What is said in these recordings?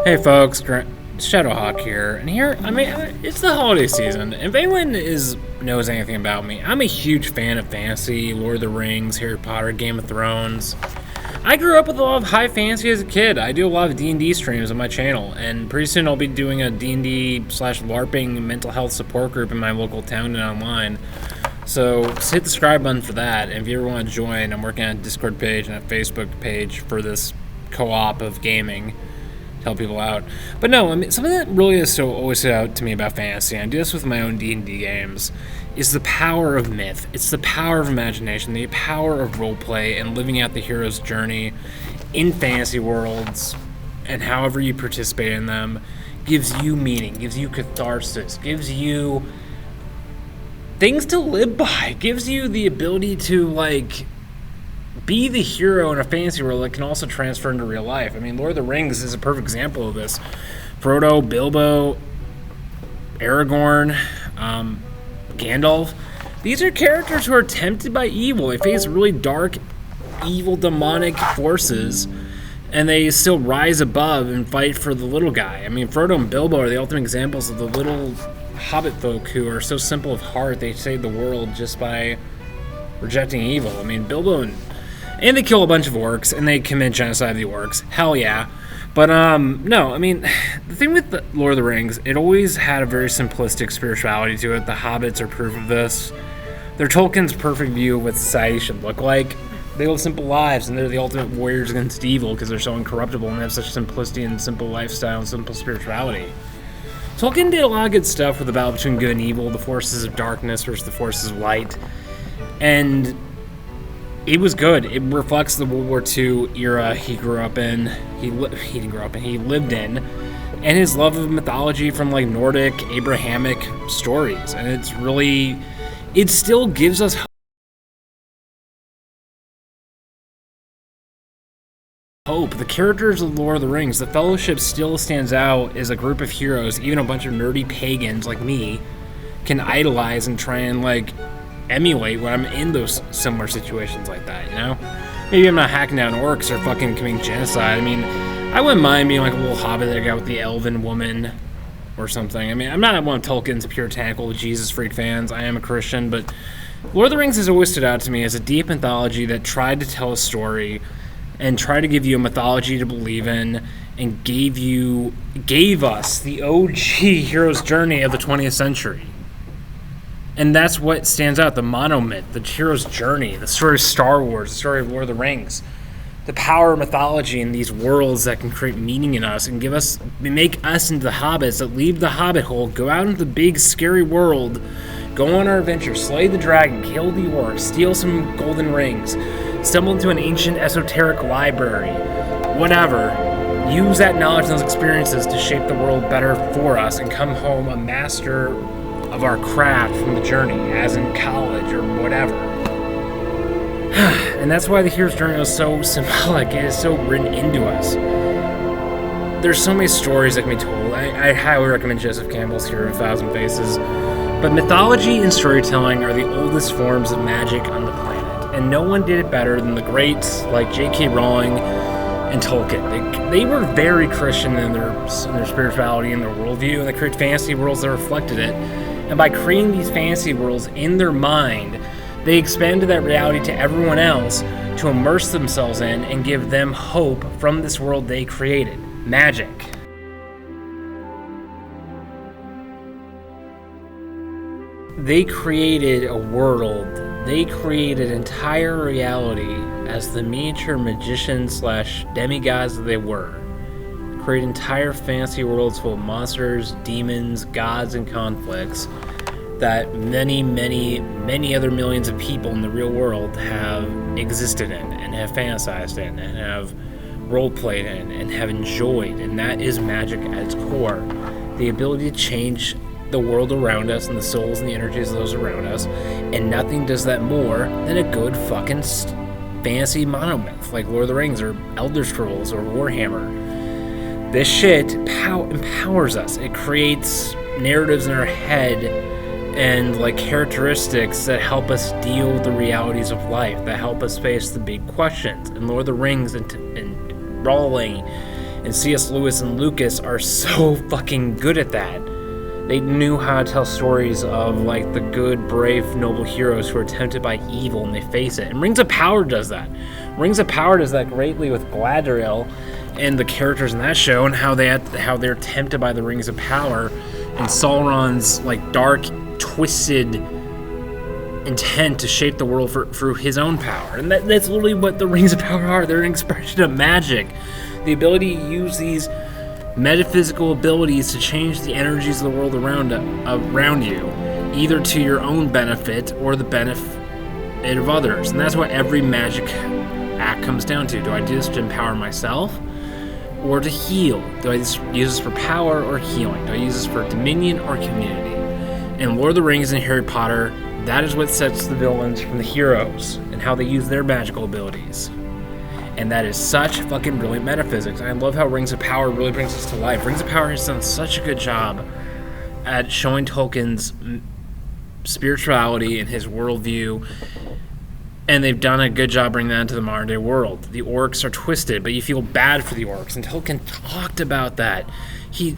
Hey folks, Shadowhawk here, and it's the holiday season. If anyone knows anything about me, I'm a huge fan of fantasy, Lord of the Rings, Harry Potter, Game of Thrones. I grew up with a lot of high fantasy as a kid. I do a lot of D&D streams on my channel, and pretty soon I'll be doing a D&D/LARPing mental health support group in my local town and online. So hit the subscribe button for that, and if you ever want to join, I'm working on a Discord page and a Facebook page for this co-op of gaming. Help people out. But no, I mean, something that really is always stood out to me about fantasy, and I do this with my own D&D games, is the power of myth. It's the power of imagination, the power of roleplay, and living out the hero's journey in fantasy worlds, and however you participate in them, gives you meaning, gives you catharsis, gives you things to live by, gives you the ability to, be the hero in a fantasy world that can also transfer into real life. I mean, Lord of the Rings is a perfect example of this. Frodo, Bilbo, Aragorn, Gandalf. These are characters who are tempted by evil. They face really dark, evil, demonic forces, and they still rise above and fight for the little guy. I mean, Frodo and Bilbo are the ultimate examples of the little hobbit folk who are so simple of heart they save the world just by rejecting evil. I mean, Bilbo and they kill a bunch of orcs, and they commit genocide of the orcs. Hell yeah. But, no, I mean, the thing with the Lord of the Rings, it always had a very simplistic spirituality to it. The hobbits are proof of this. They're Tolkien's perfect view of what society should look like. They live simple lives, and they're the ultimate warriors against evil because they're so incorruptible and have such simplicity and simple lifestyle and simple spirituality. Tolkien did a lot of good stuff with the battle between good and evil, the forces of darkness versus the forces of light. And it was good. It reflects the World War II era he grew up in. He lived in, and his love of mythology from Nordic, Abrahamic stories. And it still gives us hope. The characters of Lord of the Rings, the Fellowship still stands out as a group of heroes. Even a bunch of nerdy pagans like me can idolize and try and emulate when I'm in those similar situations like that, you know? Maybe I'm not hacking down orcs or fucking committing genocide. I mean, I wouldn't mind being a little hobbit that got with the elven woman or something. I mean, I'm not one of Tolkien's puritanical Jesus freak fans. I am a Christian, but Lord of the Rings has always stood out to me as a deep anthology that tried to tell a story and tried to give you a mythology to believe in and gave us the OG hero's journey of the 20th century. And that's what stands out, the monomyth, the hero's journey, the story of Star Wars, the story of Lord of the Rings, the power of mythology in these worlds that can create meaning in us and make us into the hobbits that leave the hobbit hole, go out into the big, scary world, go on our adventure, slay the dragon, kill the orcs, steal some golden rings, stumble into an ancient esoteric library, whatever. Use that knowledge and those experiences to shape the world better for us and come home a master of our craft from the journey, as in college or whatever. And that's why the hero's journey is so symbolic. It is so written into us. There's so many stories that can be told. I highly recommend Joseph Campbell's Hero of a Thousand Faces. But mythology and storytelling are the oldest forms of magic on the planet. And no one did it better than the greats like J.K. Rowling and Tolkien. They were very Christian in their spirituality and their worldview, and they created fantasy worlds that reflected it. And by creating these fantasy worlds in their mind, they expanded that reality to everyone else to immerse themselves in and give them hope from this world they created. Magic. They created a world. They created entire reality as the miniature magicians/demigods that they were. Create entire fantasy worlds full of monsters, demons, gods, and conflicts that many, many, many other millions of people in the real world have existed in and have fantasized in and have role-played in and have enjoyed. And that is magic at its core. The ability to change the world around us and the souls and the energies of those around us. And nothing does that more than a good fucking fantasy monomyth like Lord of the Rings or Elder Scrolls or Warhammer. This shit empowers us. It creates narratives in our head and characteristics that help us deal with the realities of life, that help us face the big questions. And Lord of the Rings and Rowling And C.S. Lewis and Lucas are so fucking good at that. They knew how to tell stories of like the good, brave, noble heroes who are tempted by evil and they face it. And Rings of Power does that. Rings of Power does that greatly with Galadriel and the characters in that show, and how they're tempted by the Rings of Power and Sauron's like dark, twisted intent to shape the world through his own power. And that's literally what the Rings of Power are. They're an expression of magic. The ability to use these metaphysical abilities to change the energies of the world around you, either to your own benefit or the benefit of others. And that's what every magic act comes down to. Do I do this to empower myself or to heal? Do I just use this for power or healing? Do I use this for dominion or community? In Lord of the Rings and Harry Potter, that is what sets the villains from the heroes and how they use their magical abilities. And that is such fucking brilliant metaphysics. I love how Rings of Power really brings us to life. Rings of Power has done such a good job at showing Tolkien's spirituality and his worldview, and they've done a good job bringing that into the modern day world. The orcs are twisted, but you feel bad for the orcs, and Tolkien talked about that. He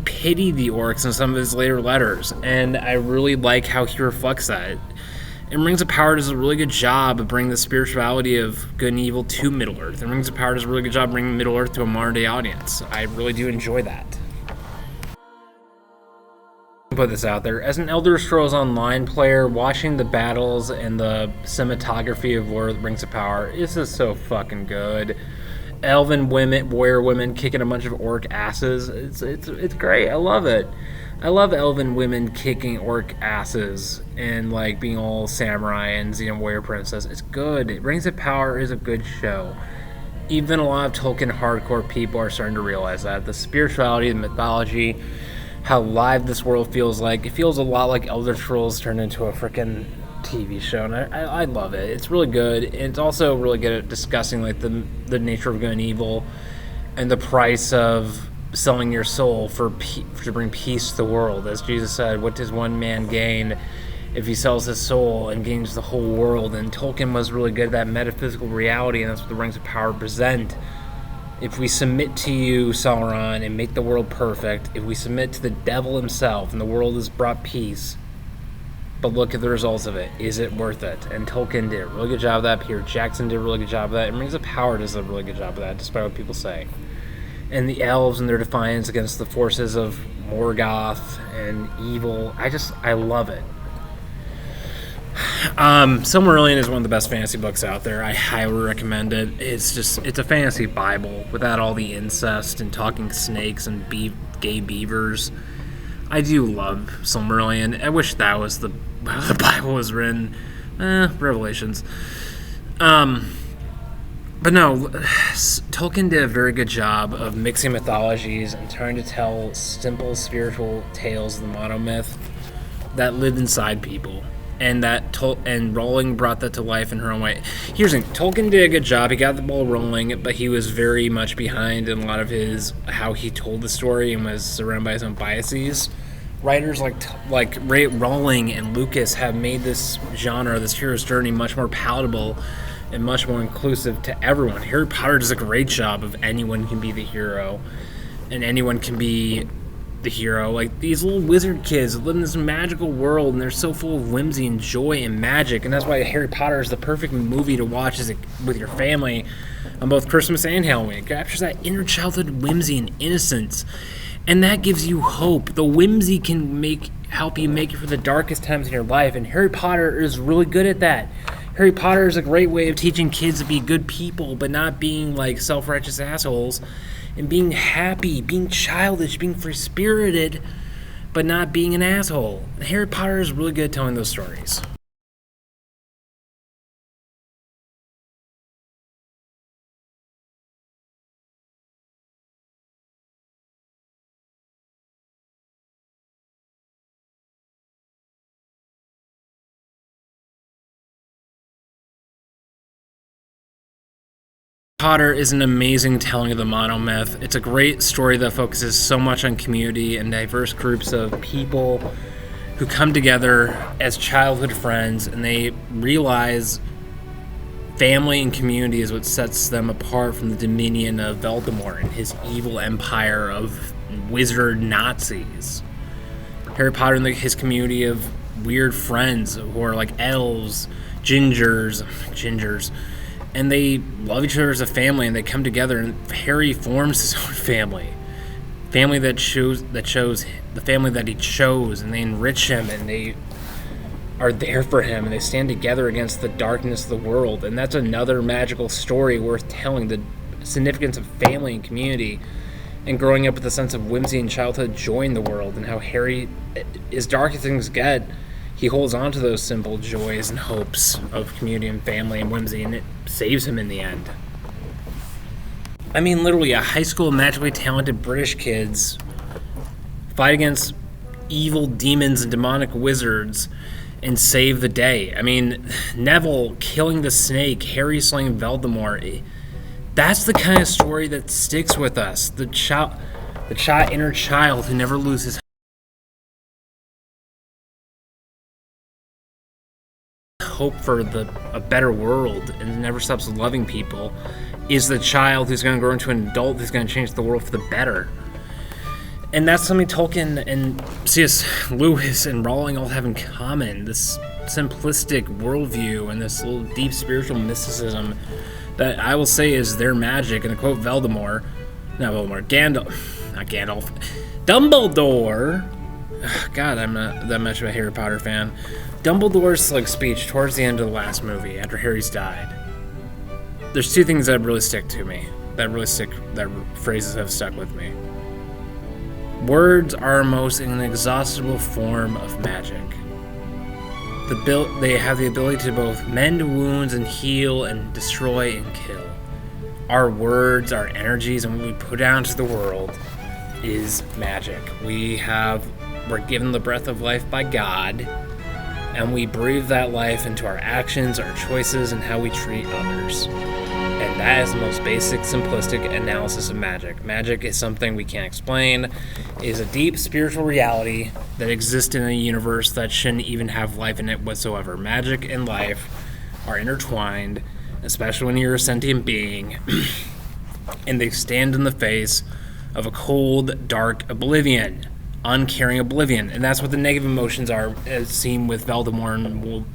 pitied the orcs in some of his later letters, and I really like how he reflects that. And Rings of Power does a really good job of bringing the spirituality of good and evil to Middle-earth. And Rings of Power does a really good job bringing Middle-earth to a modern-day audience. I really do enjoy that. Put this out there. As an Elder Scrolls Online player, watching the battles and the cinematography of Lord of the Rings of Power, this is so fucking good. Elven women, warrior women kicking a bunch of orc asses. It's great. I love it. I love elven women kicking orc asses and like being all samurai and Xena warrior princess. It's good. Rings of Power is a good show. Even a lot of Tolkien hardcore people are starting to realize that. The spirituality, the mythology, how live this world feels like. It feels a lot like Elder Scrolls turned into a freaking TV show, and I love it. It's really good. And it's also really good at discussing like the nature of good and evil and the price of selling your soul to bring peace to the world. As Jesus said, what does one man gain if he sells his soul and gains the whole world? And Tolkien was really good at that metaphysical reality, and that's what the Rings of Power present. If we submit to you, Sauron, and make the world perfect, if we submit to the devil himself and the world has brought peace, but look at the results of it, is it worth it? And Tolkien did a really good job of that. Peter Jackson did a really good job of that, and Rings of Power does a really good job of that, despite what people say. And the elves and their defiance against the forces of Morgoth and evil. I love it. Silmarillion is one of the best fantasy books out there. I highly recommend it. It's a fantasy Bible without all the incest and talking snakes and gay beavers. I do love Silmarillion. I wish that was the Bible was written. Revelations. But no, Tolkien did a very good job of mixing mythologies and trying to tell simple spiritual tales of the monomyth that lived inside people. And and Rowling brought that to life in her own way. Here's the thing, Tolkien did a good job. He got the ball rolling, but he was very much behind in a lot of how he told the story and was surrounded by his own biases. Writers like Ray Rowling and Lucas have made this genre, this hero's journey, much more palatable and much more inclusive to everyone. Harry Potter does a great job of anyone can be the hero, and anyone can be the hero. Like these little wizard kids live in this magical world, and they're so full of whimsy and joy and magic, and that's why Harry Potter is the perfect movie to watch with your family on both Christmas and Halloween. It captures that inner childhood whimsy and innocence, and that gives you hope. The whimsy can help you make it for the darkest times in your life, and Harry Potter is really good at that. Harry Potter is a great way of teaching kids to be good people, but not being like self-righteous assholes, and being happy, being childish, being free-spirited, but not being an asshole. Harry Potter is really good at telling those stories. Potter is an amazing telling of the monomyth. It's a great story that focuses so much on community and diverse groups of people who come together as childhood friends, and they realize family and community is what sets them apart from the dominion of Voldemort and his evil empire of wizard Nazis. Harry Potter and his community of weird friends who are like elves, gingers, and they love each other as a family, and they come together, and Harry forms his own family that chose the family that he chose, and they enrich him, and they are there for him, and they stand together against the darkness of the world. And that's another magical story worth telling, the significance of family and community, and growing up with a sense of whimsy and childhood joy in the world, and how Harry, as dark as things get, he holds on to those simple joys and hopes of community and family and whimsy, and it saves him in the end. I mean, literally, a high school of magically talented British kids fight against evil demons and demonic wizards and save the day. I mean, Neville killing the snake, Harry slaying Voldemort. That's the kind of story that sticks with us. The inner child who never loses hope for a better world and never stops loving people is the child who's going to grow into an adult who's going to change the world for the better. And that's something Tolkien and C.S. Lewis and Rowling all have in common, this simplistic worldview and this little deep spiritual mysticism that I will say is their magic. And to quote Dumbledore, God, I'm not that much of a Harry Potter fan. Dumbledore's speech towards the end of the last movie after Harry's died. There's two things that really stick to me, that phrases have stuck with me. Words are our most inexhaustible form of magic. They have the ability to both mend wounds and heal and destroy and kill. Our words, our energies, and what we put out into the world is magic. We're given the breath of life by God, and we breathe that life into our actions, our choices, and how we treat others. And that is the most basic, simplistic analysis of magic. Magic is something we can't explain. It is a deep spiritual reality that exists in a universe that shouldn't even have life in it whatsoever. Magic and life are intertwined, especially when you're a sentient being, and they stand in the face of a cold, dark oblivion, uncaring oblivion. And that's what the negative emotions are, as seen with Voldemort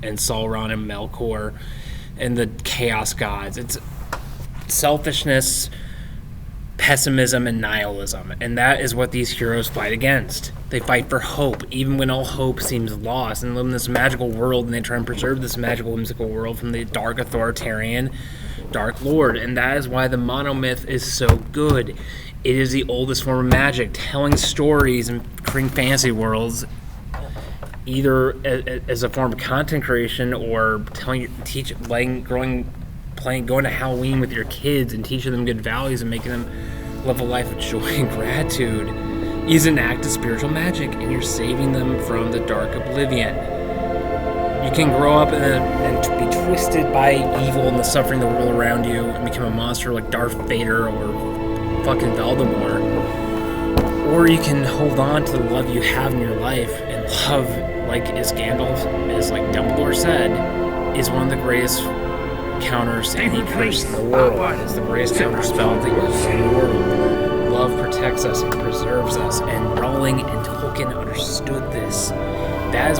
and Sauron and Melkor and the Chaos Gods. It's selfishness, pessimism, and nihilism, and that is what these heroes fight against. They fight for hope, even when all hope seems lost, and live in this magical world, and they try and preserve this magical, whimsical world from the dark authoritarian Dark Lord. And that is why the monomyth is so good. It is the oldest form of magic, telling stories and creating fantasy worlds, either as a form of content creation or going to Halloween with your kids and teaching them good values and making them live a life of joy and gratitude, is an act of spiritual magic, and you're saving them from the dark oblivion. You can grow up and be twisted by evil and the suffering of the world around you and become a monster like Darth Vader or fucking Voldemort. Or you can hold on to the love you have in your life, and love, as Dumbledore said, is one of the greatest counters to any curse in the world. It's the greatest counter spell in the world. Love protects us and preserves us, and Rowling and Tolkien understood this. That is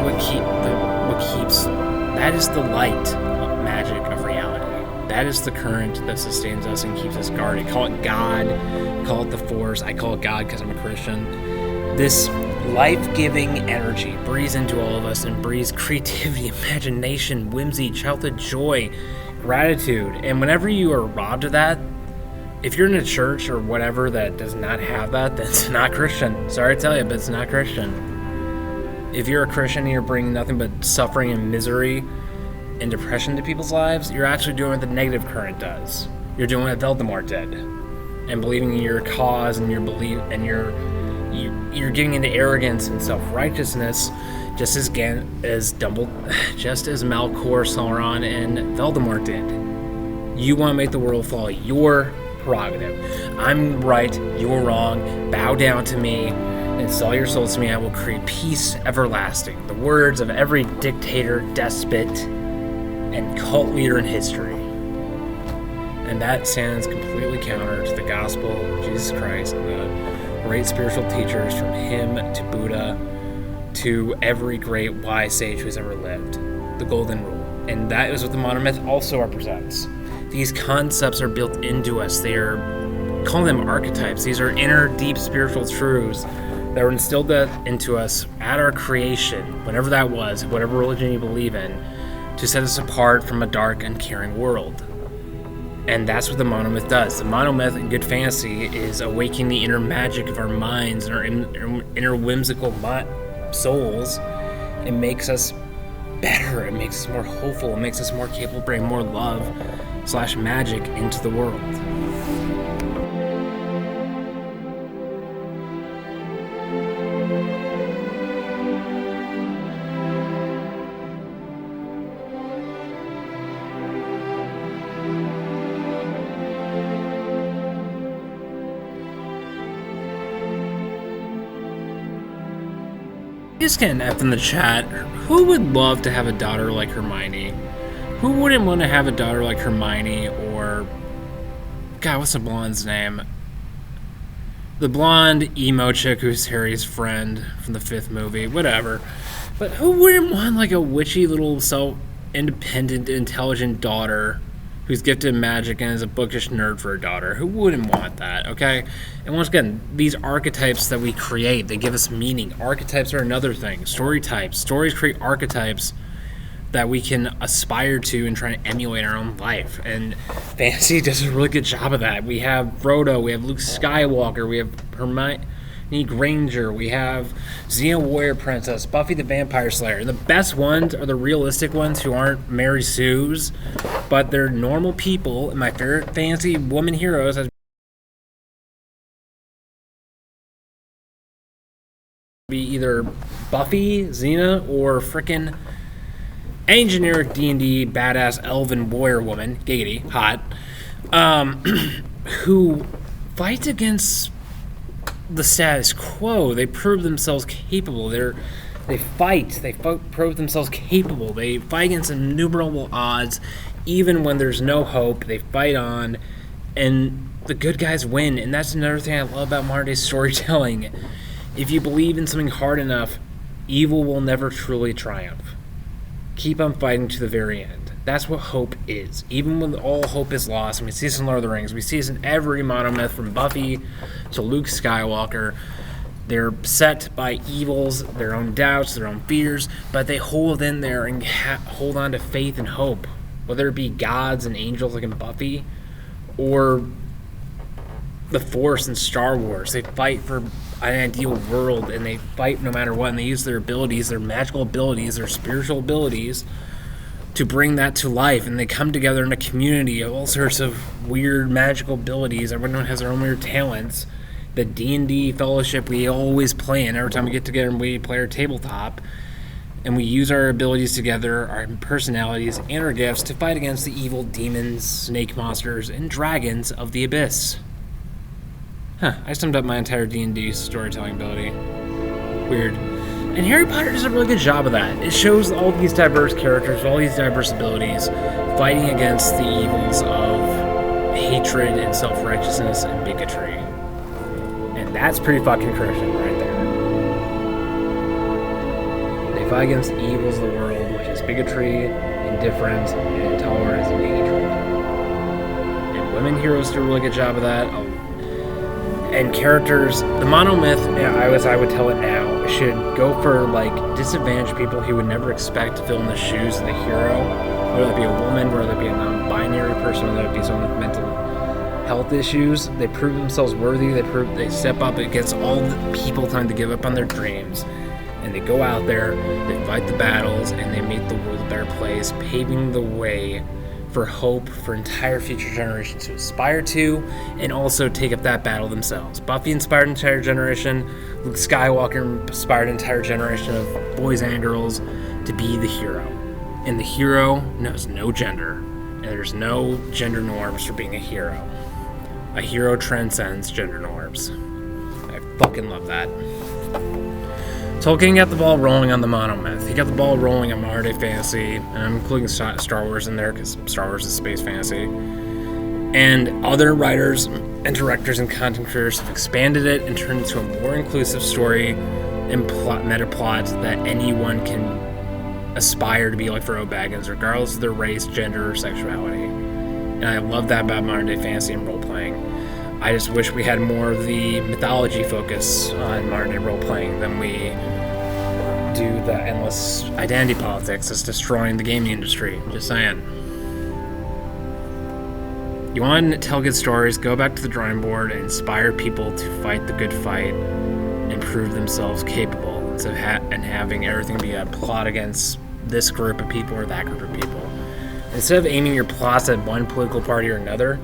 that is the light of magic of reality. That is the current that sustains us and keeps us guarded. Call it God, call it the Force. I call it God because I'm a Christian. This life-giving energy breathes into all of us and breathes creativity, imagination, whimsy, childhood joy, gratitude. And whenever you are robbed of that, if you're in a church or whatever that does not have that, then it's not Christian. Sorry to tell you, but it's not Christian. If you're a Christian and you're bringing nothing but suffering and misery and depression to people's lives, you're actually doing what the negative current does. You're doing what Voldemort did, and believing in your cause and your belief, and you're getting into arrogance and self-righteousness, just as Melkor, Sauron, and Voldemort did. You want to make the world follow your prerogative. I'm right, you're wrong. Bow down to me and sell your souls to me. I will create peace everlasting. The words of every dictator, despot, and cult leader in history. And that stands completely counter to the gospel of Jesus Christ and the great spiritual teachers from him to Buddha to every great wise sage who's ever lived. The golden rule. And that is what the monomyth also represents. These concepts are built into us. They are, call them archetypes. These are inner, deep spiritual truths that were instilled into us at our creation, whatever that was, whatever religion you believe in, to set us apart from a dark, uncaring world. And that's what the monomyth does. The monomyth in good fantasy is awakening the inner magic of our minds and our inner whimsical souls. It makes us better. It makes us more hopeful. It makes us more capable of bringing more love / magic into the world. Just getting F in the chat. Who would love to have a daughter like Hermione? Who wouldn't want to have a daughter like Hermione or... God, what's the blonde's name? The blonde emo chick who's Harry's friend from the 5th movie. Whatever. But who wouldn't want like a witchy little self-independent, intelligent daughter who's gifted in magic and is a bookish nerd for a daughter? Who wouldn't want that, okay? And once again, these archetypes that we create, they give us meaning. Archetypes are another thing. Story types. Stories create archetypes that we can aspire to and try to emulate our own life. And fantasy does a really good job of that. We have Frodo, we have Luke Skywalker, we have Hermione Granger, we have Xena Warrior Princess, Buffy the Vampire Slayer. And the best ones are the realistic ones who aren't Mary Sue's, but they're normal people. And my favorite fantasy woman heroes has be either Buffy, Xena, or frickin' any generic D&D badass elven warrior woman, giggity, hot, who fight against the status quo. They prove themselves capable. They prove themselves capable. They fight against innumerable odds, even when there's no hope. They fight on, and the good guys win. And that's another thing I love about modern day storytelling. If you believe in something hard enough, evil will never truly triumph. Keep on fighting to the very end. That's what hope is. Even when all hope is lost, and we see this in Lord of the Rings, we see this in every monomyth from Buffy to Luke Skywalker. They're beset by evils, their own doubts, their own fears, but they hold in there and hold on to faith and hope. Whether it be gods and angels like in Buffy, or the Force in Star Wars. They fight for an ideal world, and they fight no matter what, and they use their abilities, their magical abilities, their spiritual abilities to bring that to life, and they come together in a community of all sorts of weird magical abilities. Everyone has their own weird talents. The D&D fellowship we always play in every time we get together and we play our tabletop, and we use our abilities together, our personalities, and our gifts to fight against the evil demons, snake monsters, and dragons of the abyss. I summed up my entire D&D storytelling ability. Weird. And Harry Potter does a really good job of that. It shows all these diverse characters, all these diverse abilities, fighting against the evils of hatred and self-righteousness and bigotry. And that's pretty fucking Christian right there. They fight against the evils of the world, which is bigotry, indifference, and intolerance and hatred. And women heroes do a really good job of that. And characters, the monomyth, as I would tell it now, should go for like disadvantaged people who would never expect to fill in the shoes of the hero, whether it be a woman, whether it be a non-binary person, whether it be someone with mental health issues. They prove themselves worthy. They step up against all the people trying to give up on their dreams, and they go out there, they fight the battles, and they make the world a better place, paving the way for hope for entire future generations to aspire to, and also take up that battle themselves. Buffy inspired an entire generation. Luke Skywalker inspired an entire generation of boys and girls to be the hero. And the hero knows no gender, and there's no gender norms for being a hero. A hero transcends gender norms. I fucking love that. Tolkien got the ball rolling on the monomyth. He got the ball rolling on modern day fantasy, and I'm including Star Wars in there because Star Wars is space fantasy. And other writers and directors and content creators have expanded it and turned it into a more inclusive story and meta plot that anyone can aspire to be like Frodo Baggins, regardless of their race, gender, or sexuality. And I love that about modern day fantasy and role playing. I just wish we had more of the mythology focus on modern day role playing than we do the endless identity politics that's destroying the gaming industry. Just saying. You want to tell good stories, go back to the drawing board and inspire people to fight the good fight and prove themselves capable instead of having everything be a plot against this group of people or that group of people. Instead of aiming your plots at one political party or another,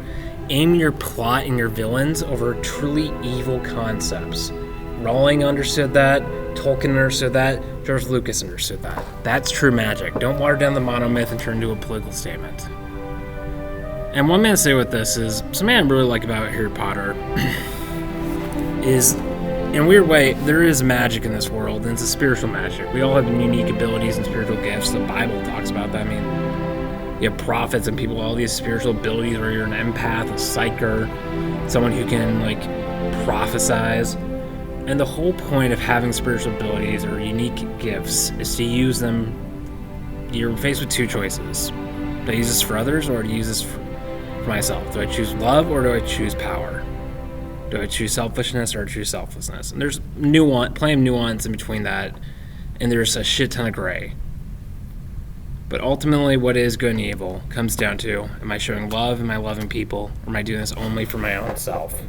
aim your plot and your villains over truly evil concepts. Rowling understood that, Tolkien understood that, George Lucas understood that. That's true magic. Don't water down the monomyth and turn it into a political statement. And one man to say with this is, something I really like about Harry Potter is, in a weird way, there is magic in this world, and it's a spiritual magic. We all have unique abilities and spiritual gifts. The Bible talks about that. I mean, you have prophets and people with all these spiritual abilities where you're an empath, a psyker, someone who can, like, prophesize. And the whole point of having spiritual abilities or unique gifts is to use them. You're faced with two choices. Do I use this for others, or do I use this for myself? Do I choose love, or do I choose power? Do I choose selfishness, or choose selflessness? And there's plenty of nuance in between that, and there's a shit ton of gray. But ultimately, what is good and evil comes down to, am I showing love? Am I loving people? Or am I doing this only for my own self?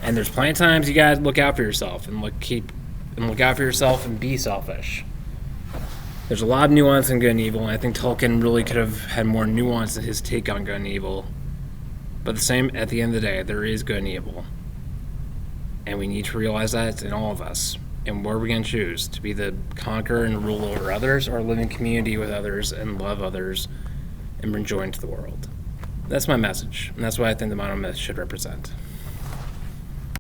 And there's plenty of times you gotta look out for yourself and look out for yourself and be selfish. There's a lot of nuance in good and evil, and I think Tolkien really could have had more nuance in his take on good and evil. But at the end of the day, there is good and evil. And we need to realize that it's in all of us. And what are we going to choose? To be the conqueror and rule over others, or live in community with others and love others and bring joy into the world? That's my message, and that's what I think the monomyth should represent.